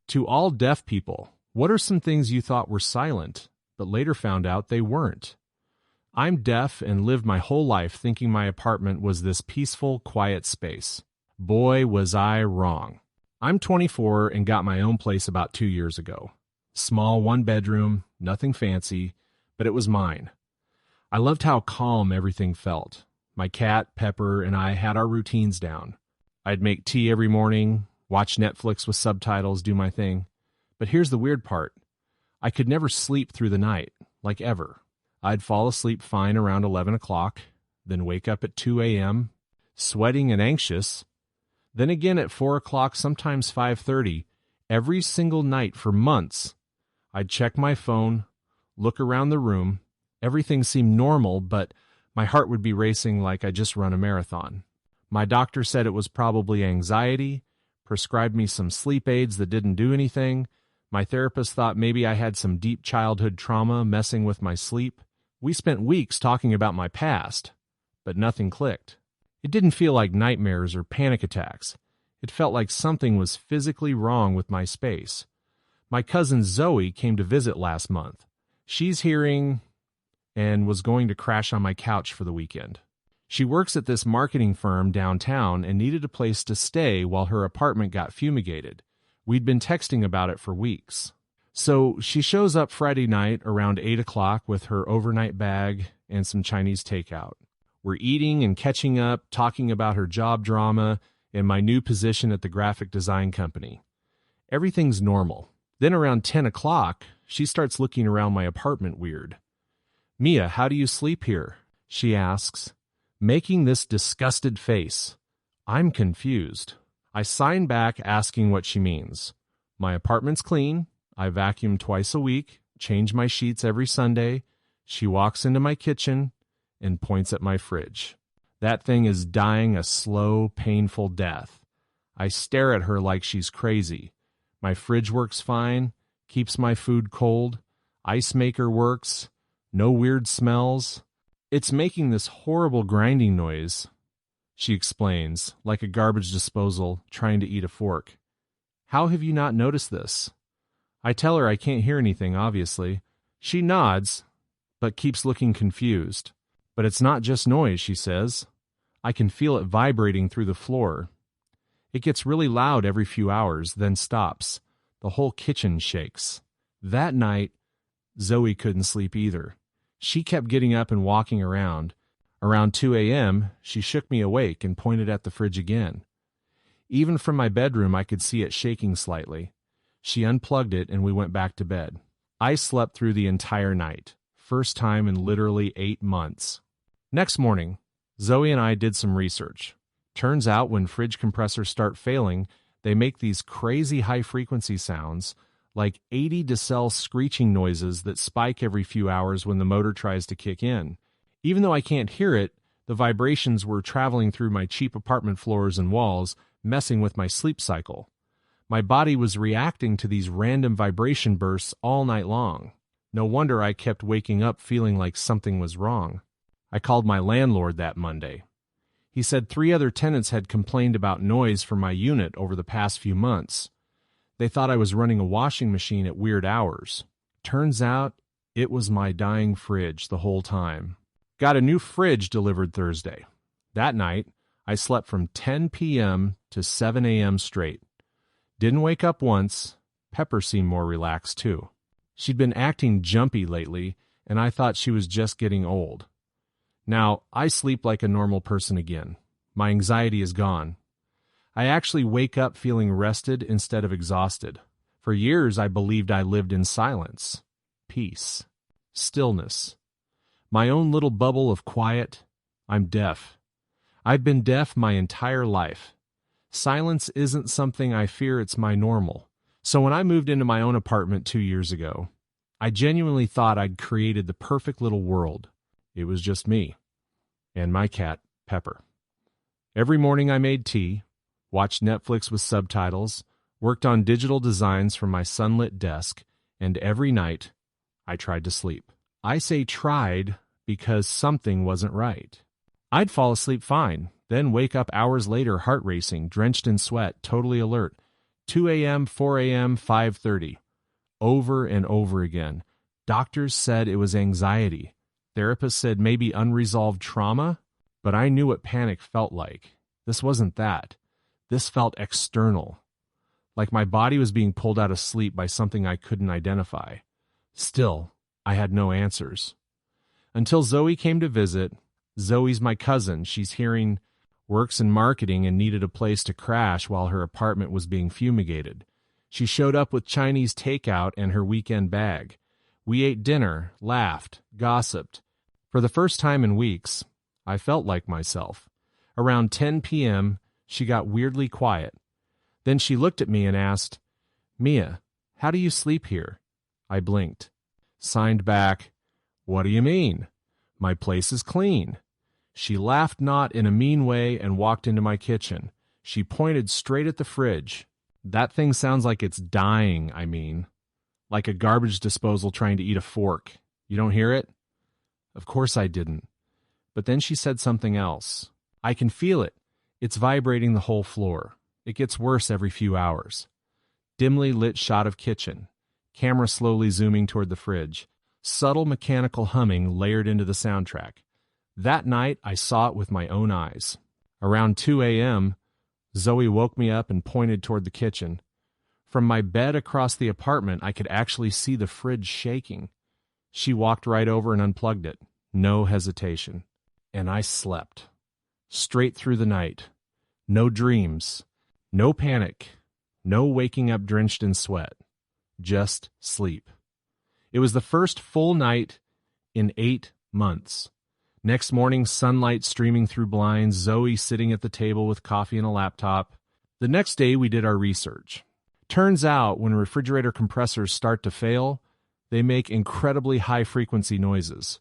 To all deaf people, what are some things you thought were silent, but later found out they weren't? I'm deaf and lived my whole life thinking my apartment was this peaceful, quiet space. Boy, was I wrong. I'm 24 and got my own place about 2 years ago. Small one-bedroom, nothing fancy, but it was mine. I loved how calm everything felt. My cat, Pepper, and I had our routines down. I'd make tea every morning, watch Netflix with subtitles, do my thing. But here's the weird part. I could never sleep through the night, like ever. I'd fall asleep fine around 11 o'clock, then wake up at 2 a.m., sweating and anxious, then again at 4 o'clock, sometimes 5:30, every single night for months. I'd check my phone, look around the room. Everything seemed normal, but my heart would be racing like I just run a marathon. My doctor said it was probably anxiety, prescribed me some sleep aids that didn't do anything. My therapist thought maybe I had some deep childhood trauma messing with my sleep. We spent weeks talking about my past, but nothing clicked. It didn't feel like nightmares or panic attacks. It felt like something was physically wrong with my space. My cousin Zoe came to visit last month. She's hearing and was going to crash on my couch for the weekend. She works at this marketing firm downtown and needed a place to stay while her apartment got fumigated. We'd been texting about it for weeks. So she shows up Friday night around 8 o'clock with her overnight bag and some Chinese takeout. We're eating and catching up, talking about her job drama and my new position at the graphic design company. Everything's normal. Then around 10 o'clock, she starts looking around my apartment weird. "Mia, how do you sleep here?" she asks, making this disgusted face. I'm confused. I sign back asking what she means. My apartment's clean. I vacuum twice a week, change my sheets every Sunday. She walks into my kitchen and points at my fridge. That thing is dying a slow, painful death. I stare at her like she's crazy. My fridge works fine, keeps my food cold. Ice maker works. No weird smells. It's making this horrible grinding noise, she explains, like a garbage disposal trying to eat a fork. How have you not noticed this? I tell her I can't hear anything, obviously. She nods, but keeps looking confused. But it's not just noise, she says. I can feel it vibrating through the floor. It gets really loud every few hours, then stops. The whole kitchen shakes. That night, Zoe couldn't sleep either. She kept getting up and walking around. Around 2 a.m., she shook me awake and pointed at the fridge again. Even from my bedroom, I could see it shaking slightly. She unplugged it and we went back to bed. I slept through the entire night. First time in literally 8 months. Next morning, Zoe and I did some research. Turns out when fridge compressors start failing, they make these crazy high-frequency sounds, like 80 decibel screeching noises that spike every few hours when the motor tries to kick in. Even though I can't hear it, the vibrations were traveling through my cheap apartment floors and walls, messing with my sleep cycle. My body was reacting to these random vibration bursts all night long. No wonder I kept waking up feeling like something was wrong. I called my landlord that Monday. He said 3 other tenants had complained about noise from my unit over the past few months. They thought I was running a washing machine at weird hours. Turns out it was my dying fridge the whole time. Got a new fridge delivered Thursday. That night, I slept from 10 p.m. to 7 a.m. straight. Didn't wake up once. Pepper seemed more relaxed, too. She'd been acting jumpy lately, and I thought she was just getting old. Now, I sleep like a normal person again. My anxiety is gone. I actually wake up feeling rested instead of exhausted. For years, I believed I lived in silence, peace, stillness. My own little bubble of quiet. I'm deaf. I've been deaf my entire life. Silence isn't something I fear, it's my normal. So when I moved into my own apartment 2 years ago, I genuinely thought I'd created the perfect little world. It was just me and my cat, Pepper. Every morning I made tea, watched Netflix with subtitles, worked on digital designs from my sunlit desk, and every night I tried to sleep. I say tried because something wasn't right. I'd fall asleep fine, then wake up hours later heart racing, drenched in sweat, totally alert. 2 a.m., 4 a.m., 5:30. Over and over again. Doctors said it was anxiety. Therapists said maybe unresolved trauma, but I knew what panic felt like. This wasn't that. This felt external, like my body was being pulled out of sleep by something I couldn't identify. Still, I had no answers. Until Zoe came to visit. Zoe's my cousin. She's hearing works in marketing and needed a place to crash while her apartment was being fumigated. She showed up with Chinese takeout and her weekend bag. We ate dinner, laughed, gossiped. For the first time in weeks, I felt like myself. Around 10 p.m., she got weirdly quiet. Then she looked at me and asked, "Mia, how do you sleep here?" I blinked. Signed back, "What do you mean? My place is clean." She laughed not in a mean way and walked into my kitchen. She pointed straight at the fridge. "That thing sounds like it's dying, I mean. Like a garbage disposal trying to eat a fork. You don't hear it?" Of course I didn't. But then she said something else. "I can feel it. It's vibrating the whole floor. It gets worse every few hours." Dimly lit shot of kitchen. Camera slowly zooming toward the fridge. Subtle mechanical humming layered into the soundtrack. That night, I saw it with my own eyes. Around 2 a.m., Zoe woke me up and pointed toward the kitchen. From my bed across the apartment, I could actually see the fridge shaking. She walked right over and unplugged it. No hesitation. And I slept. Straight through the night. No dreams. No panic. No waking up drenched in sweat. Just sleep. It was the first full night in 8 months. Next morning, sunlight streaming through blinds, Zoe sitting at the table with coffee and a laptop. The next day, we did our research. Turns out, when refrigerator compressors start to fail, they make incredibly high-frequency noises.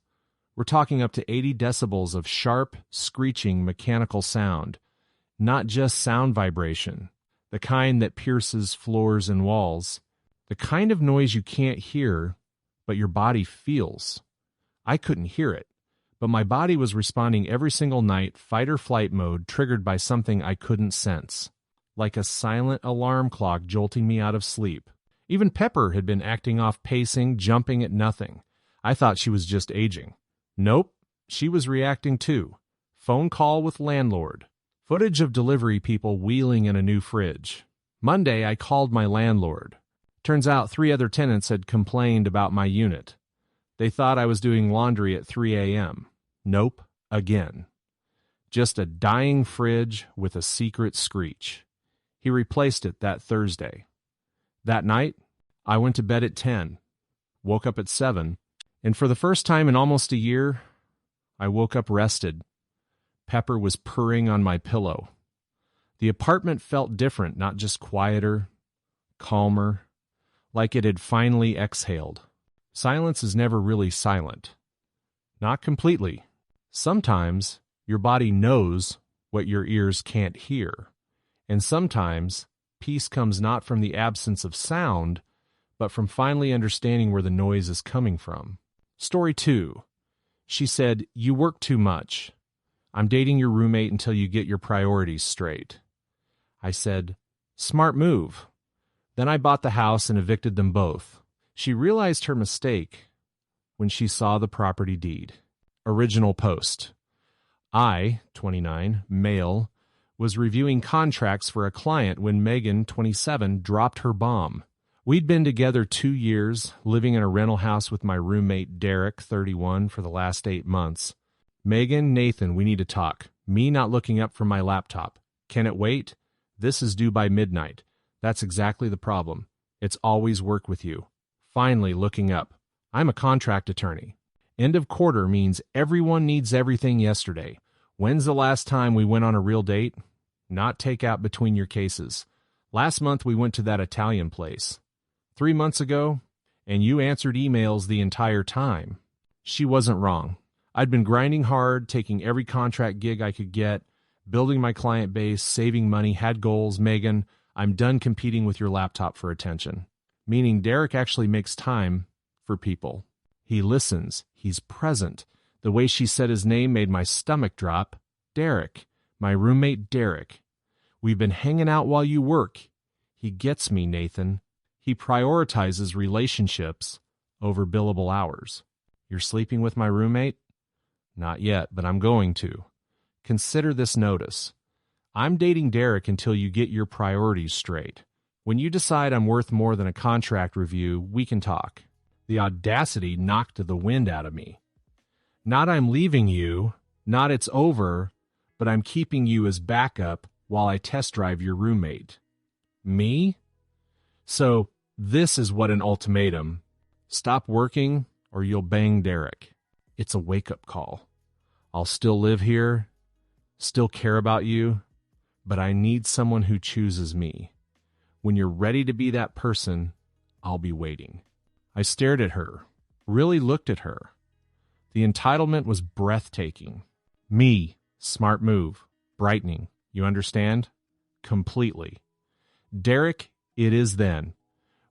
We're talking up to 80 decibels of sharp, screeching mechanical sound. Not just sound vibration, the kind that pierces floors and walls. The kind of noise you can't hear, but your body feels. I couldn't hear it, but my body was responding every single night, fight-or-flight mode triggered by something I couldn't sense, like a silent alarm clock jolting me out of sleep. Even Pepper had been acting off, pacing, jumping at nothing. I thought she was just aging. Nope, she was reacting too. Phone call with landlord. Footage of delivery people wheeling in a new fridge. Monday, I called my landlord. Turns out 3 other tenants had complained about my unit. They thought I was doing laundry at 3 a.m. Nope, again. Just a dying fridge with a secret screech. He replaced it that Thursday. That night, I went to bed at 10, woke up at 7, and for the first time in almost a year, I woke up rested. Pepper was purring on my pillow. The apartment felt different, not just quieter, calmer, like it had finally exhaled. Silence is never really silent. Not completely. Sometimes your body knows what your ears can't hear. And sometimes peace comes not from the absence of sound, but from finally understanding where the noise is coming from. Story 2. She said, "You work too much. I'm dating your roommate until you get your priorities straight." I said, "Smart move." Then I bought the house and evicted them both. She realized her mistake when she saw the property deed. Original post. I, 29, male, was reviewing contracts for a client when Megan, 27, dropped her bomb. We'd been together 2 years, living in a rental house with my roommate Derek, 31, for the last 8 months. "Megan, Nathan, we need to talk." Me not looking up from my laptop. "Can it wait? This is due by midnight." That's exactly the problem. It's always work with you. Finally looking up. I'm a contract attorney. End of quarter means everyone needs everything yesterday. When's the last time we went on a real date? Not take out between your cases. Last month we went to that Italian place. 3 months ago, and you answered emails the entire time. She wasn't wrong. I'd been grinding hard, taking every contract gig I could get, building my client base, saving money, had goals. Megan, I'm done competing with your laptop for attention. Meaning Derek actually makes time for people. He listens. He's present. The way she said his name made my stomach drop. Derek. My roommate Derek. We've been hanging out while you work. He gets me, Nathan. He prioritizes relationships over billable hours. You're sleeping with my roommate? Not yet, but I'm going to. Consider this notice. I'm dating Derek until you get your priorities straight. When you decide I'm worth more than a contract review, we can talk. The audacity knocked the wind out of me. Not I'm leaving you, not it's over, but I'm keeping you as backup while I test drive your roommate. Me? So this is what an ultimatum. Stop working or you'll bang Derek. It's a wake-up call. I'll still live here, still care about you, but I need someone who chooses me. When you're ready to be that person, I'll be waiting. I stared at her, really looked at her. The entitlement was breathtaking. Me, smart move, brightening. You understand? Completely. Derek, it is then.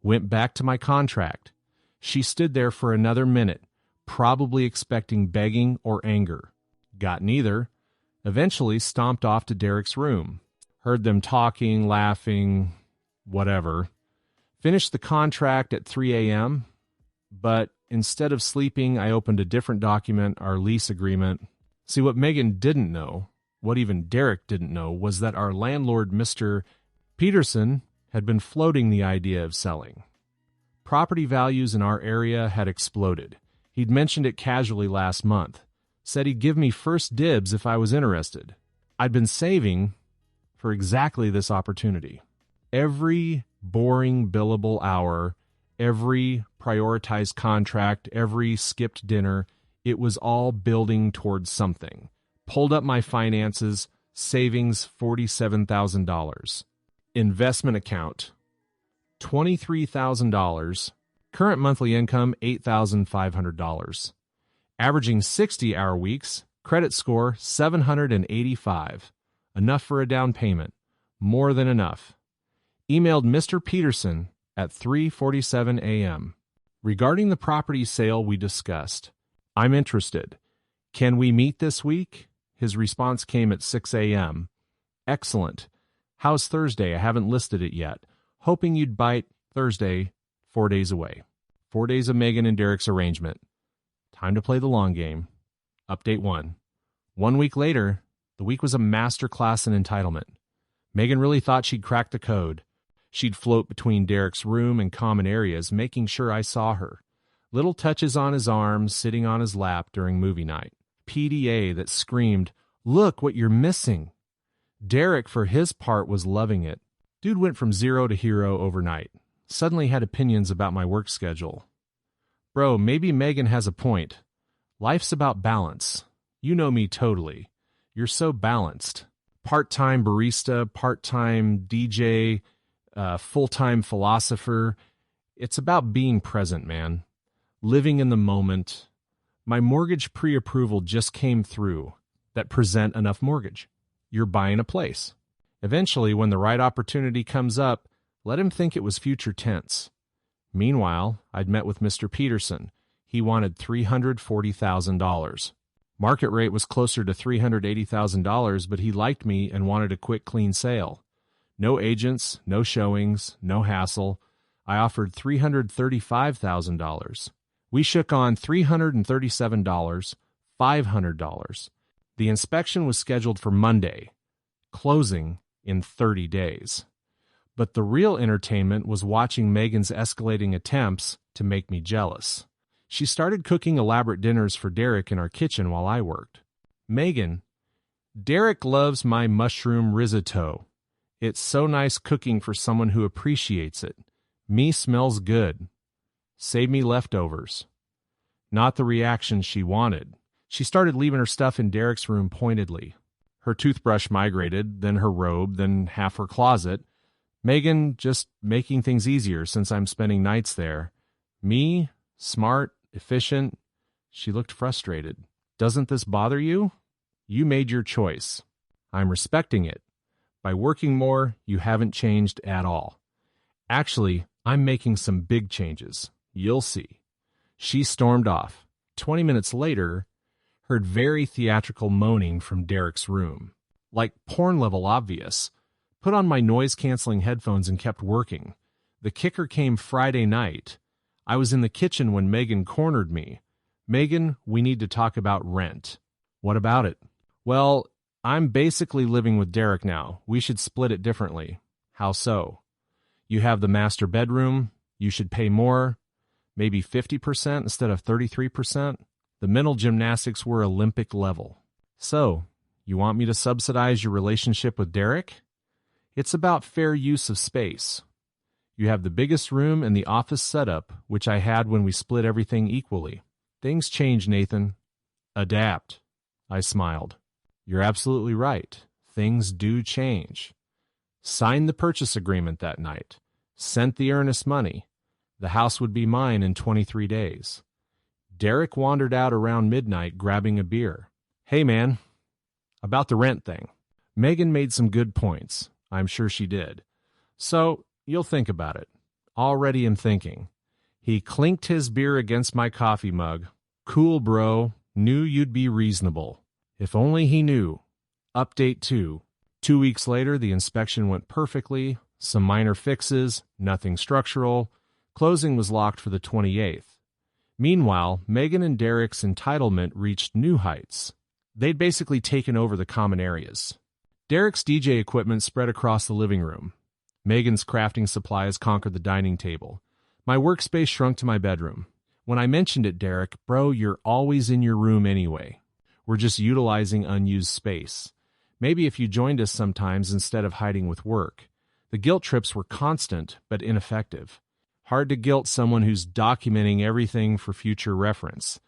Went back to my contract. She stood there for another minute, probably expecting begging or anger. Got neither. Eventually stomped off to Derek's room. Heard them talking, laughing, whatever. Finished the contract at 3 a.m., but instead of sleeping, I opened a different document, our lease agreement. See, what Megan didn't know, what even Derek didn't know, was that our landlord, Mr. Peterson, had been floating the idea of selling. Property values in our area had exploded. He'd mentioned it casually last month. Said he'd give me first dibs if I was interested. I'd been saving for exactly this opportunity. Every boring billable hour, every prioritized contract, every skipped dinner, it was all building towards something. Pulled up my finances, savings $47,000. Investment account, $23,000. Current monthly income, $8,500. Averaging 60-hour weeks, credit score 785. Enough for a down payment. More than enough. Emailed Mr. Peterson at 3:47 a.m. Regarding the property sale we discussed, I'm interested. Can we meet this week? His response came at 6 a.m. Excellent. How's Thursday? I haven't listed it yet. Hoping you'd bite. Thursday, 4 days away. 4 days of Megan and Derek's arrangement. Time to play the long game. Update 1. 1 week later, the week was a master class in entitlement. Megan really thought she'd cracked the code. She'd float between Derek's room and common areas, making sure I saw her. Little touches on his arm, sitting on his lap during movie night. PDA that screamed, "Look what you're missing." Derek, for his part, was loving it. Dude went from zero to hero overnight. Suddenly had opinions about my work schedule. Bro, maybe Megan has a point. Life's about balance. You know me totally. You're so balanced. Part-time barista, part-time DJ, full-time philosopher. It's about being present, man. Living in the moment. My mortgage pre-approval just came through. That present enough mortgage. You're buying a place. Eventually, when the right opportunity comes up, let him think it was future tense. Meanwhile, I'd met with Mr. Peterson. He wanted $340,000. Market rate was closer to $380,000, but he liked me and wanted a quick, clean sale. No agents, no showings, no hassle. I offered $335,000. We shook on $337, $500. The inspection was scheduled for Monday, closing in 30 days. But the real entertainment was watching Megan's escalating attempts to make me jealous. She started cooking elaborate dinners for Derek in our kitchen while I worked. Megan, Derek loves my mushroom risotto. It's so nice cooking for someone who appreciates it. Me smells good. Save me leftovers. Not the reaction she wanted. She started leaving her stuff in Derek's room pointedly. Her toothbrush migrated, then her robe, then half her closet. Megan just making things easier since I'm spending nights there. Me, smart, efficient. She looked frustrated. Doesn't this bother you? You made your choice. I'm respecting it. By working more, you haven't changed at all. Actually, I'm making some big changes. You'll see. She stormed off. 20 minutes later, heard very theatrical moaning from Derek's room. Like porn level obvious. Put on my noise-canceling headphones and kept working. The kicker came Friday night. I was in the kitchen when Megan cornered me. "Megan, we need to talk about rent." "What about it?" "Well, I'm basically living with Derek now. We should split it differently." "How so?" "You have the master bedroom. You should pay more, maybe 50% instead of 33%. The mental gymnastics were Olympic level." "So, you want me to subsidize your relationship with Derek?" "It's about fair use of space. You have the biggest room and the office setup, which I had when we split everything equally." "Things change, Nathan." "Adapt." I smiled. "You're absolutely right. Things do change." Signed the purchase agreement that night. Sent the earnest money. The house would be mine in 23 days. Derek wandered out around midnight grabbing a beer. "Hey, man, about the rent thing." Megan made some good points. I'm sure she did. "So, you'll think about it." "Already am thinking." He clinked his beer against my coffee mug. "Cool, bro. Knew you'd be reasonable." If only he knew. Update 2. 2 weeks later, the inspection went perfectly. Some minor fixes, nothing structural. Closing was locked for the 28th. Meanwhile, Megan and Derek's entitlement reached new heights. They'd basically taken over the common areas. Derek's DJ equipment spread across the living room. Megan's crafting supplies conquered the dining table. My workspace shrunk to my bedroom. When I mentioned it, "Derek, bro, you're always in your room anyway. We're just utilizing unused space. Maybe if you joined us sometimes instead of hiding with work." The guilt trips were constant, but ineffective. Hard to guilt someone who's documenting everything for future reference.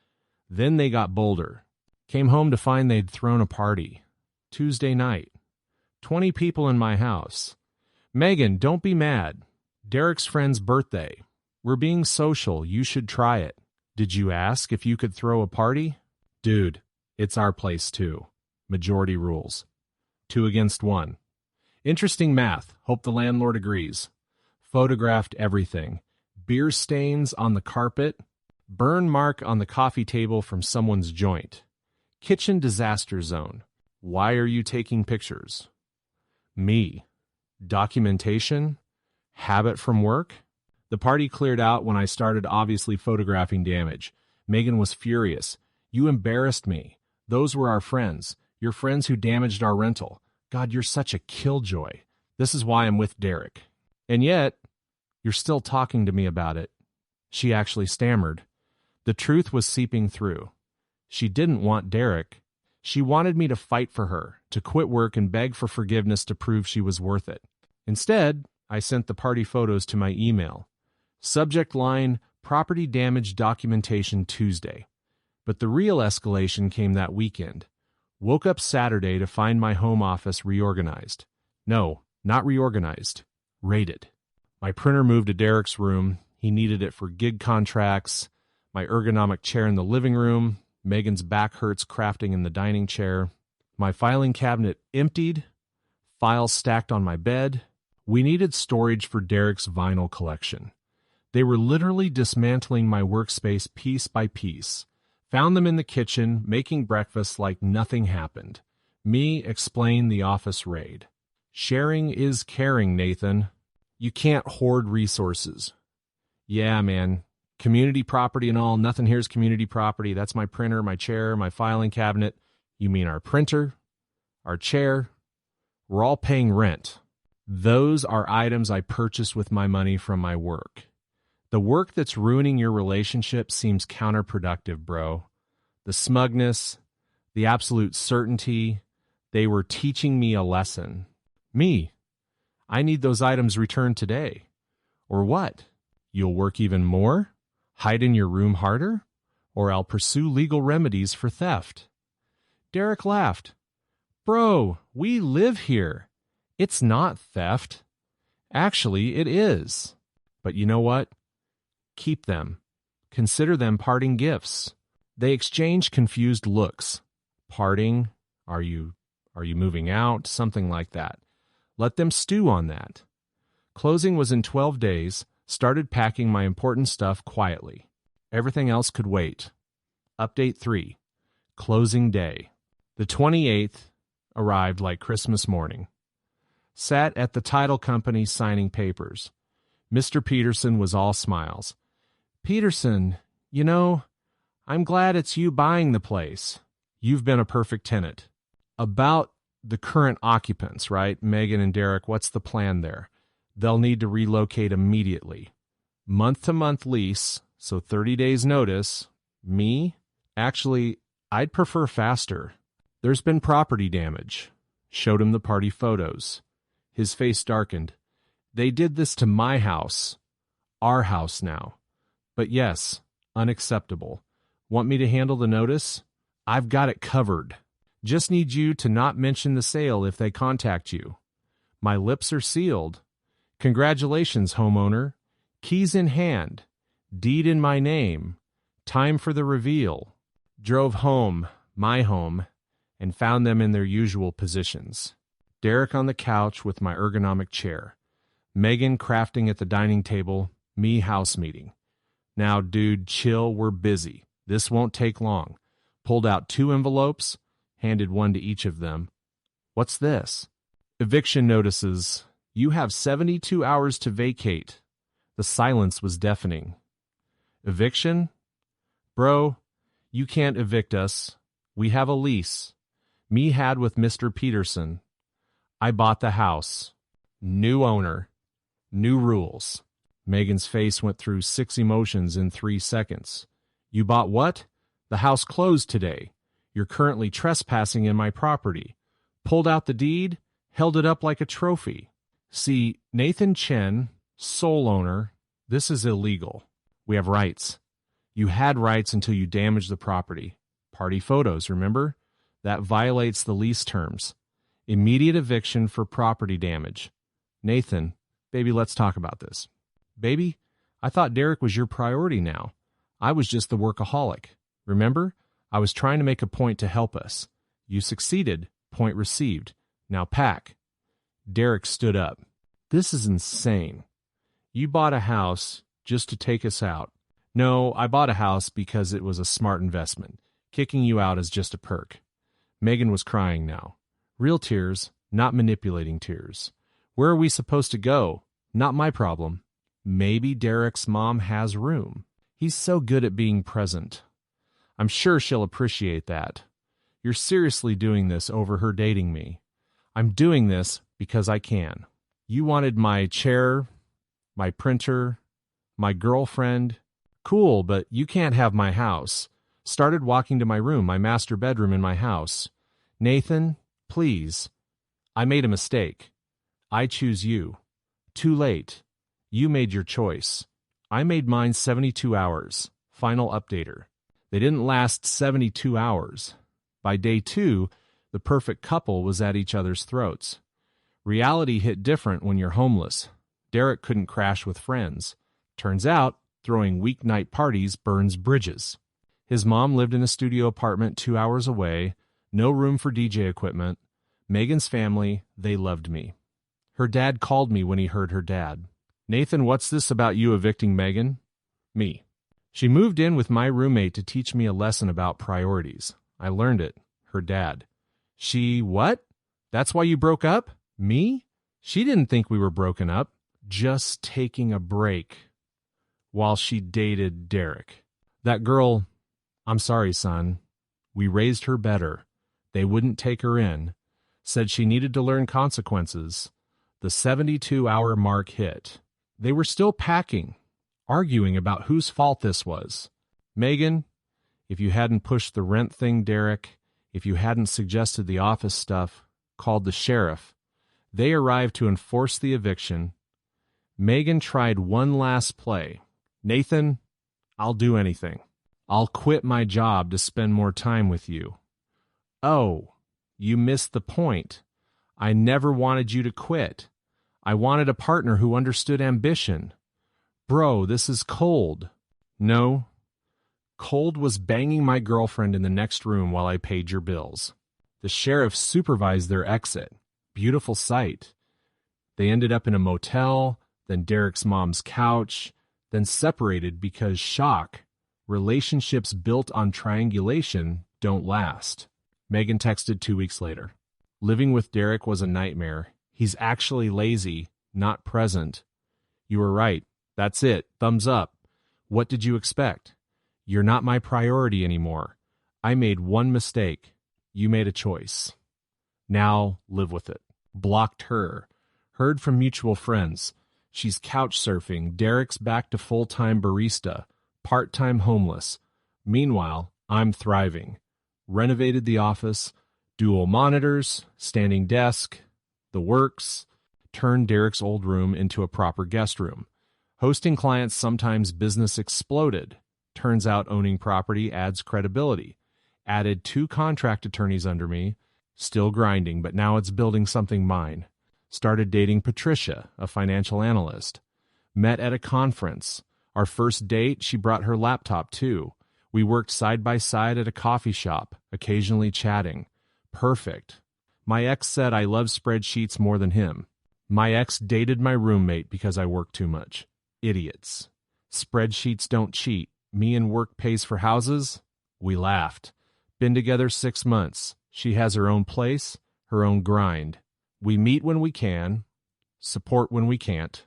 Then they got bolder. Came home to find they'd thrown a party. Tuesday night. 20 people in my house. "Megan, don't be mad. Derek's friend's birthday. We're being social. You should try it." "Did you ask if you could throw a party?" "Dude, it's our place too. Majority rules. 2 against 1. Interesting math. Hope the landlord agrees." Photographed everything. Beer stains on the carpet. Burn mark on the coffee table from someone's joint. Kitchen disaster zone. "Why are you taking pictures?" Me. Documentation? Habit from work? The party cleared out when I started obviously photographing damage. Megan was furious. "You embarrassed me. Those were our friends. Your friends who damaged our rental. God, you're such a killjoy. This is why I'm with Derek. And yet, you're still talking to me about it." She actually stammered. The truth was seeping through. She didn't want Derek. She wanted me to fight for her, to quit work and beg for forgiveness to prove she was worth it. Instead, I sent the party photos to my email. Subject line, "Property damage documentation Tuesday." But the real escalation came that weekend. Woke up Saturday to find my home office reorganized. No, not reorganized. Raided. My printer moved to Derek's room. He needed it for gig contracts. My ergonomic chair in the living room. Megan's back hurts crafting in the dining chair. My filing cabinet emptied. Files stacked on my bed. We needed storage for Derek's vinyl collection. They were literally dismantling my workspace piece by piece. Found them in the kitchen, making breakfast like nothing happened. Me explain the office raid. Sharing is caring, Nathan. You can't hoard resources. Yeah, man. Community property and all. Nothing here is community property. That's my printer, my chair, my filing cabinet. You mean our printer, our chair? We're all paying rent. Those are items I purchased with my money from my work. The work that's ruining your relationship seems counterproductive, bro. The smugness, the absolute certainty, they were teaching me a lesson. Me, I need those items returned today. Or what? You'll work even more? Hide in your room harder? Or I'll pursue legal remedies for theft. Derek laughed. Bro, we live here. It's not theft. Actually, it is. But you know what? Keep them. Consider them parting gifts. They exchanged confused looks. Parting? Are you moving out? Something like that. Let them stew on that. Closing was in 12 days. Started packing my important stuff quietly. Everything else could wait. Update 3. Closing day. The 28th arrived like Christmas morning. Sat at the title company signing papers. Mr. Peterson was all smiles. Peterson, you know, I'm glad it's you buying the place. You've been a perfect tenant. About the current occupants, right? Megan and Derek, what's the plan there? They'll need to relocate immediately. Month-to-month lease, so 30 days notice. Me? Actually, I'd prefer faster. There's been property damage. Showed him the party photos. His face darkened. They did this to my house. Our house now. But yes, unacceptable. Want me to handle the notice? I've got it covered. Just need you to not mention the sale if they contact you. My lips are sealed. Congratulations, homeowner. Keys in hand. Deed in my name. Time for the reveal. Drove home, my home, and found them in their usual positions. Derek on the couch with my ergonomic chair. Megan crafting at the dining table, me house meeting. Now, dude, chill, we're busy. This won't take long. Pulled out 2 envelopes, handed one to each of them. What's this? Eviction notices. You have 72 hours to vacate. The silence was deafening. Eviction? Bro, you can't evict us. We have a lease. Me had with Mr. Peterson. I bought the house. New owner. New rules. Megan's face went through 6 emotions in 3 seconds. You bought what? The house closed today. You're currently trespassing in my property. Pulled out the deed, held it up like a trophy. See, Nathan Chen, sole owner, this is illegal. We have rights. You had rights until you damaged the property. Party photos, remember? That violates the lease terms. Immediate eviction for property damage. Nathan, baby, let's talk about this. Baby, I thought Derek was your priority now. I was just the workaholic. Remember? I was trying to make a point to help us. You succeeded. Point received. Now pack. Derek stood up. This is insane. You bought a house just to take us out. No, I bought a house because it was a smart investment. Kicking you out is just a perk. Megan was crying now. Real tears, not manipulating tears. Where are we supposed to go? Not my problem. Maybe Derek's mom has room. He's so good at being present. I'm sure she'll appreciate that. You're seriously doing this over her dating me. I'm doing this because I can. You wanted my chair, my printer, my girlfriend. Cool, but you can't have my house. Started walking to my room, my master bedroom in my house. Nathan, please. I made a mistake. I choose you. Too late. You made your choice. I made mine 72 hours. Final updater. They didn't last 72 hours. By day 2, the perfect couple was at each other's throats. Reality hit different when you're homeless. Derek couldn't crash with friends. Turns out, throwing weeknight parties burns bridges. His mom lived in a studio apartment 2 hours away, no room for DJ equipment. Megan's family, they loved me. Her dad called me when he heard her dad. Nathan, what's this about you evicting Megan? Me. She moved in with my roommate to teach me a lesson about priorities. I learned it. Her dad. She, what? That's why you broke up? Me? She didn't think we were broken up. Just taking a break. While she dated Derek. That girl, I'm sorry, son. We raised her better. They wouldn't take her in. Said she needed to learn consequences. The 72-hour mark hit. They were still packing, arguing about whose fault this was. Megan, if you hadn't pushed the rent thing, Derek, if you hadn't suggested the office stuff, called the sheriff, they arrived to enforce the eviction. Megan tried one last play. Nathan, I'll do anything. I'll quit my job to spend more time with you. Oh, you missed the point. I never wanted you to quit. I wanted a partner who understood ambition. Bro, this is cold. No. Cold was banging my girlfriend in the next room while I paid your bills. The sheriff supervised their exit. Beautiful sight. They ended up in a motel, then Derek's mom's couch, then separated because shock. Relationships built on triangulation don't last. Megan texted 2 weeks later. Living with Derek was a nightmare. He's actually lazy, not present. You were right. That's it. Thumbs up. What did you expect? You're not my priority anymore. I made one mistake. You made a choice. Now live with it. Blocked her. Heard from mutual friends. She's couch surfing. Derek's back to full-time barista. Part-time homeless. Meanwhile, I'm thriving. Renovated the office. Dual monitors. Standing desk. The works. Turned Derek's old room into a proper guest room. Hosting clients, sometimes business exploded. Turns out owning property adds credibility. Added 2 contract attorneys under me. Still grinding, but now it's building something mine. Started dating Patricia, a financial analyst. Met at a conference. Our first date, she brought her laptop too. We worked side by side at a coffee shop, occasionally chatting. Perfect. My ex said I love spreadsheets more than him. My ex dated my roommate because I work too much. Idiots. Spreadsheets don't cheat. Me and work pays for houses? We laughed. Been together 6 months. She has her own place, her own grind. We meet when we can, support when we can't.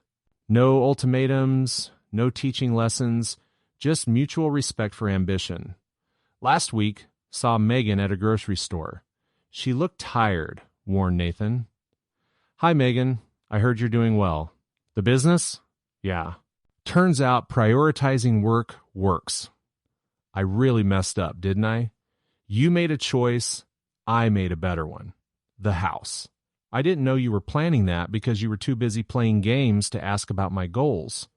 No ultimatums, no teaching lessons, just mutual respect for ambition. Last week, saw Megan at a grocery store. She looked tired, warned Nathan. Hi, Megan. I heard you're doing well. The business? Yeah. Turns out prioritizing work works. I really messed up, didn't I? You made a choice. I made a better one. The house. I didn't know you were planning that because you were too busy playing games to ask about my goals.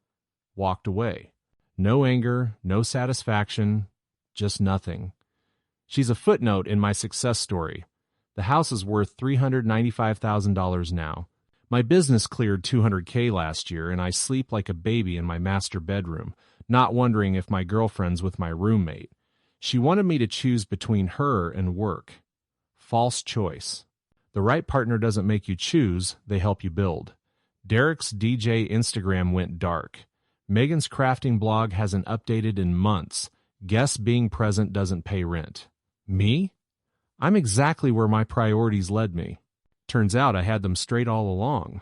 Walked away. No anger, no satisfaction, just nothing. She's a footnote in my success story. The house is worth $395,000 now. My business cleared $200K last year, and I sleep like a baby in my master bedroom, not wondering if my girlfriend's with my roommate. She wanted me to choose between her and work. False choice. The right partner doesn't make you choose, they help you build. Derek's DJ Instagram went dark. Megan's crafting blog hasn't updated in months. Guess being present doesn't pay rent. Me? I'm exactly where my priorities led me. Turns out I had them straight all along.